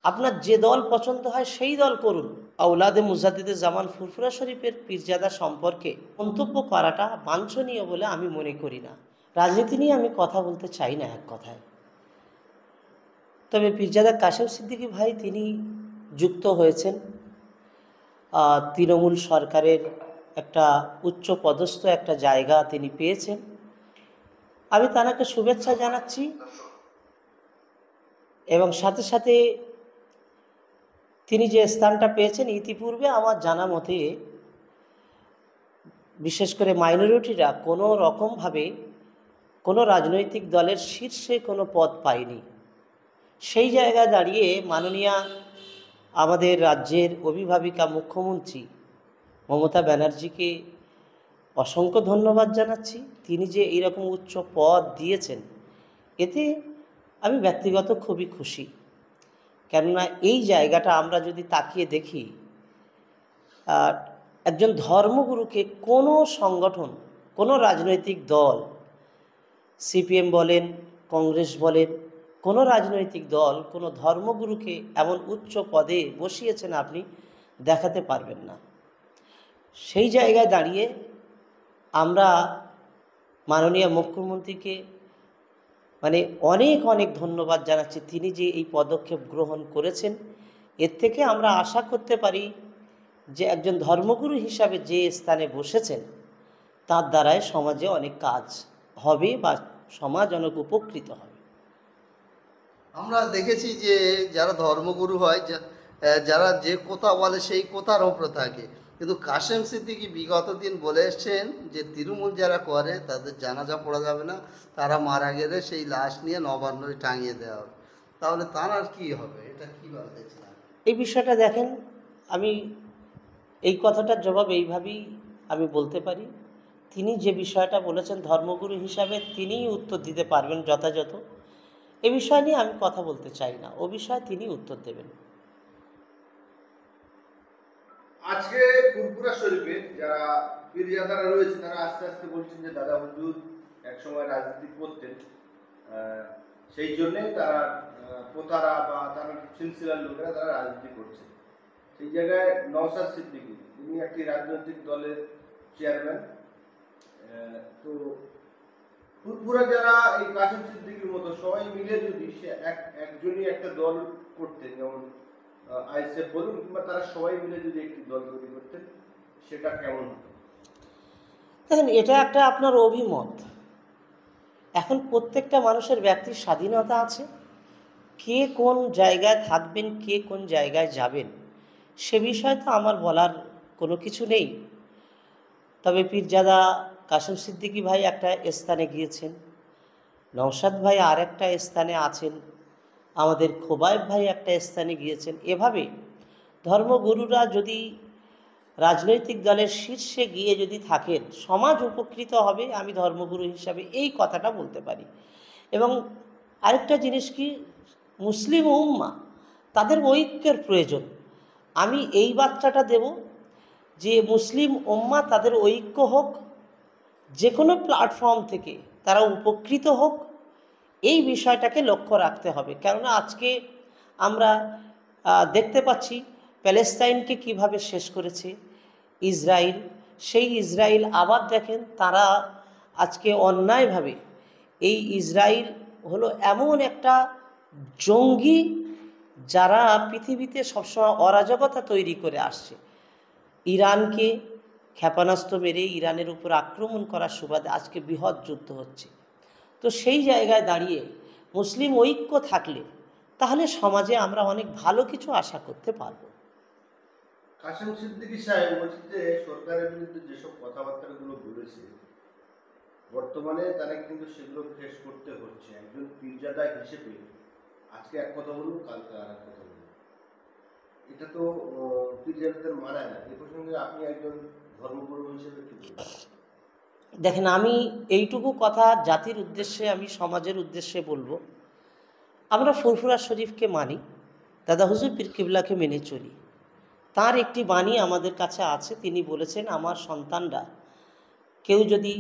আপনার যে দল পছন্দ হয় সেই দল করুন। আওলাদে মুজাদ্দিদে জামান ফুরফুরা শরীফের পীরজাদা সম্পর্কে মন্তব্য করাটা বাঞ্ছনীয় বলে আমি মনে করি না। রাজনীতি নিয়ে আমি কথা বলতে চাই না এক কথায়। তবে পীরজাদা কাশেম সিদ্দিকী ভাই তিনি যুক্ত হয়েছেন তৃণমূল সরকারের একটা উচ্চ পদস্থ একটা জায়গা তিনি পেয়েছেন। আমি তাকে শুভেচ্ছা জানাচ্ছি এবং সাথে সাথে তিনি যে স্থানটা পেয়েছেন ইতিপূর্বে আমার জানা মতে বিশেষ করে মাইনরিটিরা কোনো রকমভাবে কোনো রাজনৈতিক দলের শীর্ষে কোনো পদ পায়নি। সেই জায়গায় দাঁড়িয়ে মাননীয়া আমাদের রাজ্যের অভিভাবিকা মুখ্যমন্ত্রী মমতা ব্যানার্জিকে অসংখ্য ধন্যবাদ জানাচ্ছি। তিনি যে এইরকম উচ্চ পদ দিয়েছেন এতে আমি ব্যক্তিগত খুবই খুশি। কেননা এই জায়গাটা আমরা যদি তাকিয়ে দেখি, একজন ধর্মগুরুকে কোনো সংগঠন, কোনো রাজনৈতিক দল, সিপিএম বলেন, কংগ্রেস বলেন, কোনো রাজনৈতিক দল কোনো ধর্মগুরুকে এমন উচ্চ পদে বসিয়েছেন আপনি দেখাতে পারবেন না। সেই জায়গায় দাঁড়িয়ে আমরা মাননীয় মুখ্যমন্ত্রীকে অনেক অনেক ধন্যবাদ জানাচ্ছি। তিনি যে এই পদক্ষেপ গ্রহণ করেছেন এর থেকে আমরা আশা করতে পারি যে একজন ধর্মগুরু হিসাবে যে স্থানে বসেছেন তার দ্বারাই সমাজে অনেক কাজ হবে বা সমাজ অনেক উপকৃত হবে। আমরা দেখেছি যে যারা ধর্মগুরু হয়, যারা যে কথা বলে সেই কথার ওপর থাকে, কিন্তু কাশেম সিদ্দিকী বিগত দিন বলে এসছেন যে তৃণমূল যারা করে তাদের জানাজা পড়া যাবে না, তারা মারা গেলে সেই লাশ নিয়ে নবান্নয় টাঙিয়ে দেওয়া হবে। তাহলে তার আর কি হবে? এটা কীভাবে দেখছেন? এই বিষয়টা দেখেন, আমি এই কথাটার জবাব এইভাবেই আমি বলতে পারি। তিনি যে বিষয়টা বলেছেন ধর্মগুরু হিসাবে তিনিই উত্তর দিতে পারবেন যথাযথ। এ বিষয় নিয়ে আমি কথা বলতে চাই না, ও বিষয়ে তিনি উত্তর দেবেন। আজকে ফুরফুরা শরীফে যারা পীরজাদারা রয়েছে তারা আস্তে আস্তে বলছেন যে দাদা হুজুর একসময় রাজনীতি করতেন, সেই জন্যে তারা প্রতারা বা তারা সিলসিলার লোকেরা তারা রাজনীতি করছে। সেই জায়গায় নওশাদ সিদ্দিকী তিনি একটি রাজনৈতিক দলের চেয়ারম্যান। তো ফুরফুরা যারা এই কাশেম সিদ্দিকীর মতো সবাই মিলে যদি সে একজনই একটা দল করতেন, যেমন আইএসএফ বলুন কিংবা তারা সবাই মিলে যদি একটি দল তৈরি করতেন সেটা কেমন হতো? দেখেন, এটা একটা আপনার অভিমত। এখন প্রত্যেকটা মানুষের ব্যক্তির স্বাধীনতা আছে। কে কোন জায়গায় থাকবেন, কে কোন জায়গায় যাবেন সে বিষয়ে তো আমার বলার কোনো কিছু নেই। তবে পীরজাদা কাশেম সিদ্দিকী ভাই একটা স্থানে গিয়েছেন, নওশাদ ভাই আর একটা স্থানে আছেন, আমাদের খোবায়েব ভাই একটা স্থানে গিয়েছেন। এভাবে ধর্মগুরুরা যদি রাজনৈতিক দলের শীর্ষে গিয়ে যদি থাকেন সমাজ উপকৃত হবে, আমি ধর্মগুরু হিসাবে এই কথাটা বলতে পারি। এবং আরেকটা জিনিস কি, মুসলিম উম্মাহ তাদের ঐক্যের প্রয়োজন। আমি এই বার্তাটা দেব যে মুসলিম উম্মাহ তাদের ঐক্য হোক, যে কোনো প্ল্যাটফর্ম থেকে তারা উপকৃত হোক, এই বিষয়টাকে লক্ষ্য রাখতে হবে। কেননা আজকে আমরা দেখতে পাচ্ছি প্যালেস্তাইনকে কিভাবে শেষ করেছে ইসরায়েল। সেই ইসরায়েল আবার দেখেন তারা আজকে অন্যায়ভাবে, এই ইসরায়েল হলো এমন একটা জঙ্গি যারা পৃথিবীতে সবসময় অরাজকতা তৈরি করে আসছে। ইরানকে ক্ষেপণাস্ত্র মেরে ইরানের উপর আক্রমণ করার সুবাদে আজকে বৃহৎ যুদ্ধ হচ্ছে। তো সেই জায়গায় দাঁড়িয়ে মুসলিম ঐক্য থাকলে তাহলে সমাজে আমরা অনেক ভালো কিছু আশা করতে পারব। কাশেম সিদ্দিকী সাহেব বলছে যে সরকারের বিরুদ্ধে যেসব কথাবার্তাগুলো বলেছে বর্তমানে তারা কিন্তু সেগুলো ফেস করতে হচ্ছে। একজন পীরজাদা হিসেবে আজকে এক কথা বলুন, কালকে আর এক কথা বলুন, এটা তো পীরজাদাদের মানায় না। এ প্রসঙ্গে আপনি একজন ধর্মগুরু হিসেবে কি বলবেন? দেখেন, আমি এইটুকু কথা জাতির উদ্দেশ্যে, আমি সমাজের উদ্দেশ্যে বলবো, আমরা ফুরফুরা শরীফকে মানি, দাদা হুজুর পীর কিবলাকে মেনে চলি। তার একটি বাণী আমাদের কাছে আছে, তিনি বলেছেন আমার সন্তানরা কেউ যদি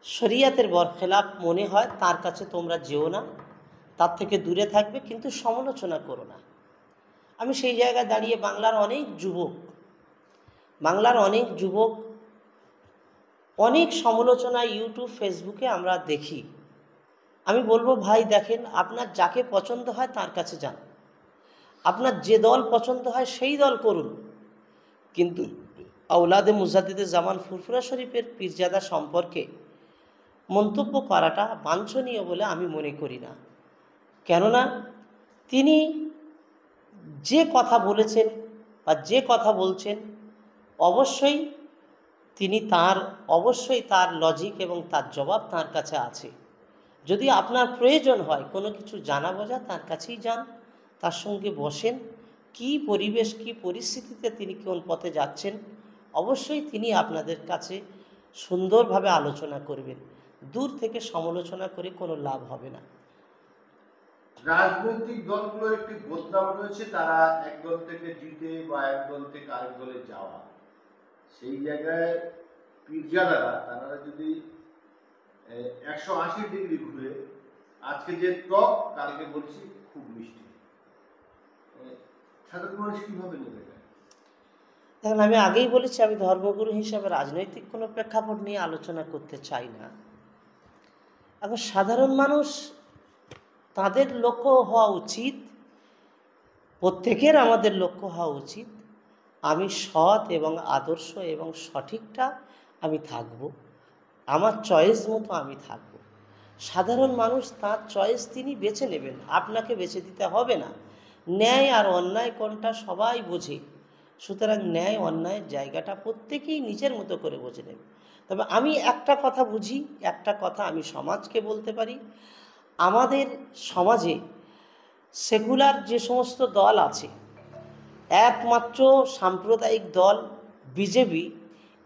শরিয়াতের বরখেলাপ মনে হয় তার কাছে তোমরা যেও না, তার থেকে দূরে থাকবে, কিন্তু সমালোচনা করো না। আমি সেই জায়গায় দাঁড়িয়ে বাংলার অনেক যুবক অনেক সমালোচনা ইউটিউব ফেসবুকে আমরা দেখি। আমি বলবো, ভাই দেখেন, আপনার যাকে পছন্দ হয় তার কাছে যান, আপনার যে দল পছন্দ হয় সেই দল করুন, কিন্তু আওলাদে মুজাদ্দিদে জামান ফুরফুরা শরীফের পীরজাদা সম্পর্কে মন্তব্য করাটা বাঞ্ছনীয় বলে আমি মনে করি না। কেননা তিনি যে কথা বলেছেন বা যে কথা বলছেন, অবশ্যই তার লজিক এবং তার জবাব তার কাছে আছে। যদি আপনার প্রয়োজন হয় কোনো কিছু জানা বোঝা, তার কাছেই যান, তার সঙ্গে বসেন, কি পরিবেশ কি পরিস্থিতিতে তিনি কোন পথে যাচ্ছেন, অবশ্যই তিনি আপনাদের কাছে সুন্দরভাবে আলোচনা করবেন। দূর থেকে সমালোচনা করে কোনো লাভ হবে না। রাজনৈতিক দলগুলোর একটি বদনাম রয়েছে, তারা এক দল থেকে জিতে বা এক দল থেকে আরেক দলে যাওয়া। সেই জায়গায় পীরজাদারা তারা যদি 180 ডিগ্রি ঘুরে, আজকে যে টক কালকে বলছি খুব মিষ্টি, সাধারণ মানুষ কিভাবে নেবে? এখন আমি আগেই বলেছি, আমি ধর্মগুরু হিসাবে রাজনৈতিক কোনো প্রেক্ষাপট নিয়ে আলোচনা করতে চাই না। এখন সাধারণ মানুষ, তাদের লক্ষ্য হওয়া উচিত, প্রত্যেকের আমাদের লক্ষ্য হওয়া উচিত, আমি সৎ এবং আদর্শ এবং সঠিকটা আমি থাকব, আমার চয়েস মতো আমি থাকব। সাধারণ মানুষ তার চয়েস তিনি বেছে নেবেন, আপনাকে বেছে দিতে হবে না। ন্যায় আর অন্যায় কোনটা সবাই বোঝে, সুতরাং ন্যায় অন্যায়ের জায়গাটা প্রত্যেকেই নিজের মতো করে বুঝে নেবে। তবে আমি একটা কথা বুঝি, একটা কথা আমি সমাজকে বলতে পারি, আমাদের সমাজে সেকুলার যে সমস্ত দল আছে, একমাত্র সাম্প্রদায়িক দল বিজেপি,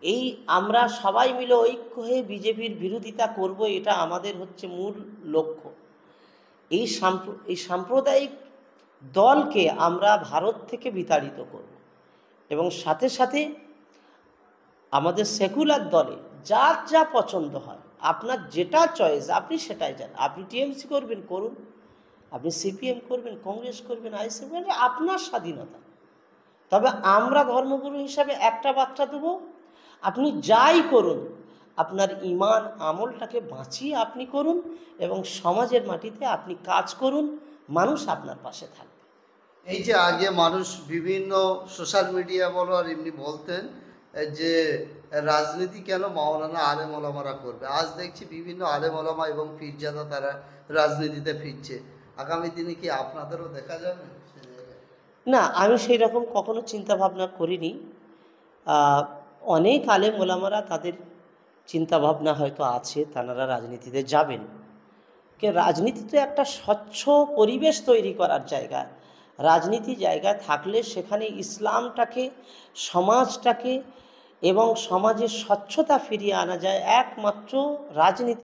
এই আমরা সবাই মিলে ঐক্য হয়ে বিজেপির বিরোধিতা করব, এটা আমাদের হচ্ছে মূল লক্ষ্য। এই সাম্প্রদায়িক দলকে আমরা ভারত থেকে বিতাড়িত করব এবং সাথে সাথে আমাদের সেকুলার দলে যার যা পছন্দ হয়, আপনার যেটা চয়েস আপনি সেটাই যান। আপনি টিএমসি করবেন করুন, আপনি সিপিএম করবেন, কংগ্রেস করবেন, আইএসএফ করবেন, আপনার স্বাধীনতা। তবে আমরা ধর্মগুরু হিসাবে একটা বার্তা দেব, আপনি যাই করুন, আপনার ঈমান আমলটাকে বাঁচিয়ে আপনি করুন এবং সমাজের মাটিতে আপনি কাজ করুন, মানুষ আপনার পাশে থাকবে। এই যে আগে মানুষ বিভিন্ন সোশ্যাল মিডিয়া বলো আর এমনি বলতেন যে রাজনীতি কেন মাওলানা আলেম ওলামারা করবে, আজ দেখছি বিভিন্ন আলেম ওলামা এবং পীরজাদা তারা রাজনীতিতে ফিরছে। আগামী দিনে কি আপনাদেরও দেখা যাবে? না, আমি সেই রকম কখনো চিন্তা ভাবনা করিনি। অনেক আলেম ওলামারা তাদের চিন্তা ভাবনা হয়তো আছে, তারা রাজনীতিতে যাবেন। রাজনীতি তো একটা স্বচ্ছ পরিবেশ তৈরি করার জায়গা। রাজনীতি জায়গা থাকলে সেখানে ইসলামটাকে, সমাজটাকে এবং সমাজের স্বচ্ছতা ফিরিয়ে আনা যায় একমাত্র রাজনীতি